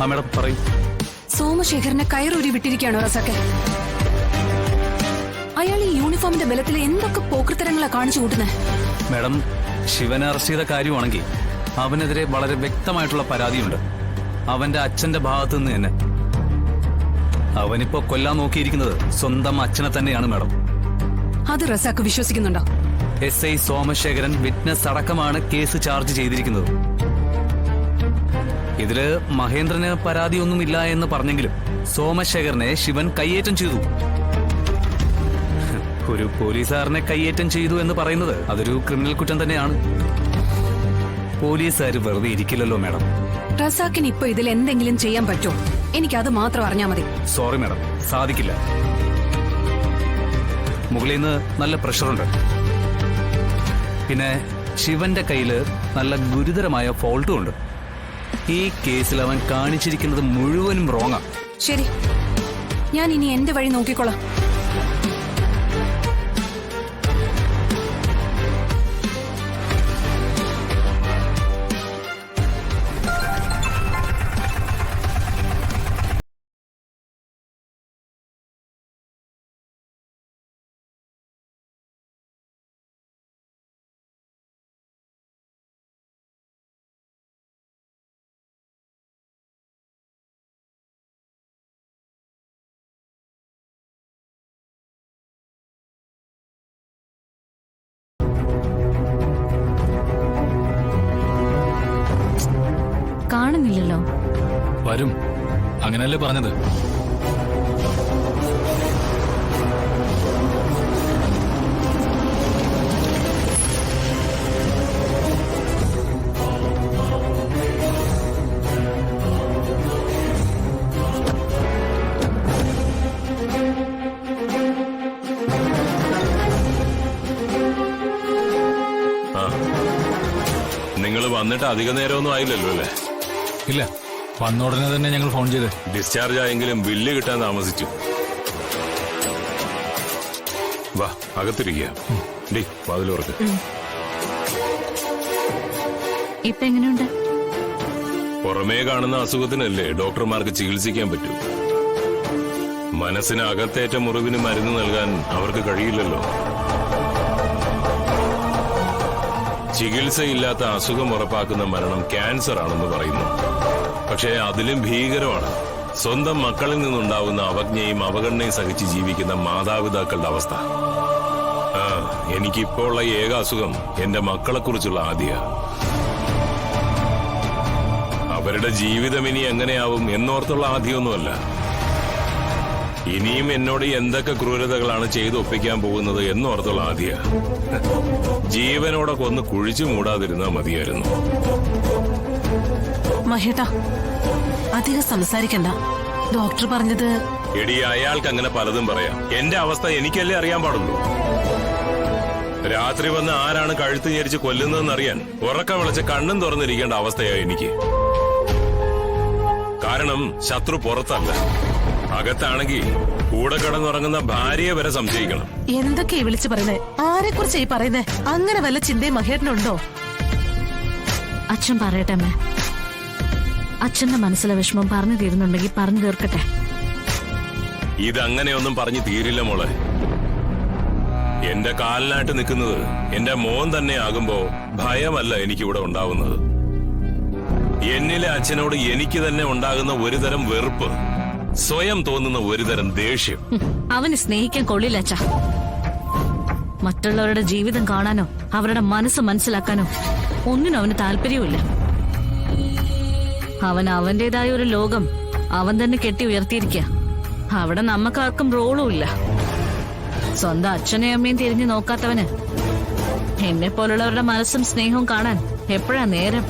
ആ മേഡം പറയൂ. സോമശേഖരനെ കയറൂരി വിട്ടിരിക്കുകയാണോ റസാക്കെ? അയാൾ ഈ യൂണിഫോമിന്റെ ബലത്തിൽ എന്തൊക്കെ പോക്കൃത്തരങ്ങളാ കാണിച്ചു കൂട്ടുന്നത്? മേഡം, ശിവനെ അറസ്റ്റ് ചെയ്ത കാര്യമാണെങ്കിൽ അവനെതിരെ വളരെ വ്യക്തമായിട്ടുള്ള പരാതിയുണ്ട്. അവന്റെ അച്ഛന്റെ ഭാഗത്തു നിന്ന് തന്നെ. അവനിപ്പോ കൊല്ലാൻ നോക്കിയിരിക്കുന്നത് സ്വന്തം അച്ഛനെ തന്നെയാണ് മേഡം. അത് റസാക്ക് വിശ്വസിക്കുന്നുണ്ടോ? SI സോമശേഖരൻ വിറ്റ്നസ് അടക്കമാണ് കേസ് ചാർജ് ചെയ്തിരിക്കുന്നത്. ഇതില് മഹേന്ദ്രന് പരാതിയൊന്നുമില്ല എന്ന് പറഞ്ഞെങ്കിലും സോമശേഖരനെ ശിവൻ കയ്യേറ്റം ചെയ്തു. ഒരു പോലീസുകാരനെ കയ്യേറ്റം ചെയ്തു എന്ന് പറയുന്നത് അതൊരു ക്രിമിനൽ കുറ്റം തന്നെയാണ്. പോലീസുകാർ വെറുതെ ഇരിക്കില്ലല്ലോ മേഡം. റസാക്കിന് ഇപ്പൊ ഇതിൽ എന്തെങ്കിലും ചെയ്യാൻ പറ്റുമോ? എനിക്കത് മാത്രം അറിഞ്ഞാൽ മതി. സോറി മേഡം, സാധിക്കില്ല. മുകളിൽ നിന്ന് നല്ല പ്രഷറുണ്ട്. പിന്നെ ശിവന്റെ കയ്യില് നല്ല ഗുരുതരമായ ഫോൾട്ടും ഉണ്ട്. ഈ കേസിൽ അവൻ കാണിച്ചിരിക്കുന്നത് മുഴുവനും റോങ്ങാ. ശരി, ഞാൻ ഇനി എന്റെ വഴി നോക്കിക്കോളാം. കാണുന്നില്ലല്ലോ. വരും, അങ്ങനല്ലേ പറഞ്ഞത്. നിങ്ങൾ വന്നിട്ട് അധിക നേരമൊന്നും ആയില്ലല്ലോ അല്ലേ? ഇല്ല, വന്ന ഉടനെ തന്നെ ഞങ്ങൾ ഫോൺ ചെയ്ത്. ഡിസ്ചാർജ് ആയെങ്കിലും ബില്ല് കിട്ടാൻ താമസിച്ചു. വാ, അകത്തിരിക്കുക. വാതിലുറക്ക്. ഇപ്പൊ എങ്ങനെയുണ്ട്? പുറമേ കാണുന്ന അസുഖത്തിനല്ലേ ഡോക്ടർമാർക്ക് ചികിത്സിക്കാൻ പറ്റൂ. മനസ്സിന് അകത്തേറ്റ മുറിവിന് മരുന്ന് നൽകാൻ അവർക്ക് കഴിയില്ലല്ലോ. ചികിത്സയില്ലാത്ത അസുഖം ഉറപ്പാക്കുന്ന മരണം ക്യാൻസർ ആണെന്ന് പറയുന്നു. പക്ഷേ അതിലും ഭീകരമാണ് സ്വന്തം മക്കളിൽ നിന്നുണ്ടാവുന്ന അവജ്ഞയും അവഗണനയും സഹിച്ച് ജീവിക്കുന്ന മാതാപിതാക്കളുടെ അവസ്ഥ. എനിക്കിപ്പോ ഉള്ള ഏക അസുഖം എന്റെ മക്കളെക്കുറിച്ചുള്ള ആദ്യ. അവരുടെ ജീവിതം ഇനി എങ്ങനെയാവും എന്നോർത്തുള്ള ആദ്യമൊന്നുമല്ല. ഇനിയും എന്നോട് എന്തൊക്കെ ക്രൂരതകളാണ് ചെയ്തൊപ്പിക്കാൻ പോകുന്നത് എന്നോർത്തുള്ള ആദ്യ. ജീവനോടെ കൊന്ന് കുഴിച്ചു മൂടാതിരുന്നാ മതിയായിരുന്നു. മഹേട്ടാ, അധികം സംസാരിക്കണ്ട. ഡോക്ടർ പറഞ്ഞത്. എടി, അയാൾക്ക് അങ്ങനെ പലതും പറയാം. എന്റെ അവസ്ഥ എനിക്കല്ലേ അറിയാൻ പാടുള്ളൂ. രാത്രി വന്ന് ആരാണ് കഴുത്ത് ഞെരിച്ച് കൊല്ലുന്നതെന്നറിയാൻ ഉറക്കം വിളിച്ച് കണ്ണും തുറന്നിരിക്കേണ്ട അവസ്ഥയാ എനിക്ക്. കാരണം ശത്രു പുറത്തല്ല, അകത്താണെങ്കിൽ കൂടെ കിടന്നുറങ്ങുന്ന ഭാര്യയെ വരെ സംശയിക്കണം. എന്തൊക്കെയാ വിളിച്ചു പറയുന്നേ? ആരെക്കുറിച്ചാ ഈ പറയുന്നേ? അങ്ങനെ വല്ല ചിന്തയും മഹേട്ടനുണ്ടോ? അച്ഛൻ പറയട്ടെ അമ്മേ. അച്ഛന്റെ മനസ്സിലെ വിഷമം പറഞ്ഞു തീരുന്നുണ്ടെങ്കിൽ പറഞ്ഞു തീർക്കട്ടെ. ഇതങ്ങനെയൊന്നും പറഞ്ഞു തീരില്ല മോളെ. എന്റെ കാലിനായിട്ട് നിൽക്കുന്നത് എന്റെ മോൻ തന്നെ ആകുമ്പോ ഭയമല്ല എനിക്കിവിടെ ഉണ്ടാവുന്നത്. എന്നിലെ അച്ഛനോട് എനിക്ക് തന്നെ ഉണ്ടാകുന്ന ഒരുതരം വെറുപ്പ്, സ്വയം തോന്നുന്ന ഒരുതരം ദേഷ്യം. അവന് സ്നേഹിക്കാൻ കൊള്ളില്ല അച്ഛാ. മറ്റുള്ളവരുടെ ജീവിതം കാണാനോ അവരുടെ മനസ്സ് മനസ്സിലാക്കാനോ ഒന്നിനും അവന് താല്പര്യവുമില്ല. അവൻ അവന്റേതായ ഒരു ലോകം അവൻ തന്നെ കെട്ടി ഉയർത്തിയിരിക്കുക. അവിടെ നമുക്കാർക്കും റോളും ഇല്ല. സ്വന്തം അച്ഛനെയും അമ്മയും തിരിഞ്ഞു നോക്കാത്തവന് എന്നെ പോലുള്ളവരുടെ മനസ്സും സ്നേഹവും കാണാൻ എപ്പോഴാ നേരം?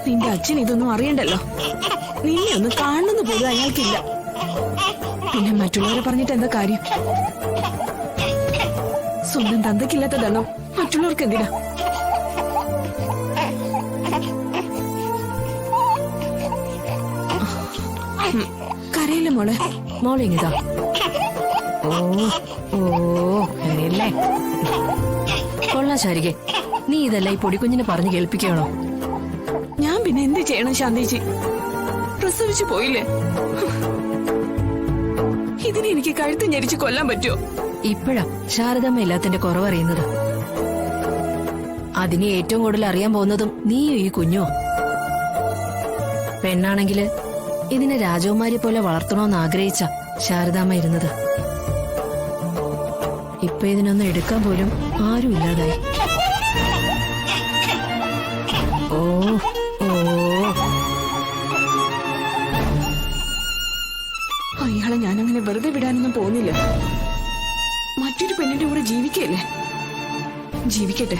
നിന്റെ അച്ഛൻ ഇതൊന്നും അറിയണ്ടല്ലോ. നിന്നെ ഒന്ന് കാണുന്നത് പോലും അയാൾക്കില്ല. പിന്നെ മറ്റുള്ളവരെ പറഞ്ഞിട്ട് എന്താ കാര്യം? സ്വന്തം തന്തയ്ക്കില്ലാത്ത ദണ്ണം മറ്റുള്ളവർക്ക് എന്തിനാ? കരയില്ല മോളെ. മോളെ ഇങ്ങിതാ. ഓ ഓ കരയല്ലേ. കൊള്ളാ ശാരികെ, നീ ഇതല്ല ഈ പൊടിക്കുഞ്ഞിനെ പറഞ്ഞു കേൾപ്പിക്കണോ? ഞാൻ പിന്നെ എന്ത് ചെയ്യണം ശാന്തേച്ചി? പ്രസവിച്ചു പോയില്ലേ? ഇതിനെ എനിക്ക് കഴുത്ത് ഞെരിച്ച് കൊല്ലാൻ പറ്റുമോ? ഇപ്പോഴാ ശാരദമ്മ എല്ലാത്തിന്റെ കുറവറിയുന്നത്. അതിനെ ഏറ്റവും കൂടുതൽ അറിയാൻ പോകുന്നതും നീയും ഈ കുഞ്ഞോ. പെണ്ണാണെങ്കില് ഇതിനെ രാജകുമാരി പോലെ വളർത്തണോന്ന് ആഗ്രഹിച്ച ശാരദാമ്മ ഇരുന്നത്. ഇപ്പൊ ഇതിനൊന്നും എടുക്കാൻ പോലും ആരും ഇല്ലാതായി. ഓ ഓ അയാളെ ഞാനങ്ങനെ വെറുതെ വിടാനൊന്നും പോകുന്നില്ല. മറ്റൊരു പെണ്ണിന്റെ കൂടെ ജീവിക്കല്ലേ? ജീവിക്കട്ടെ.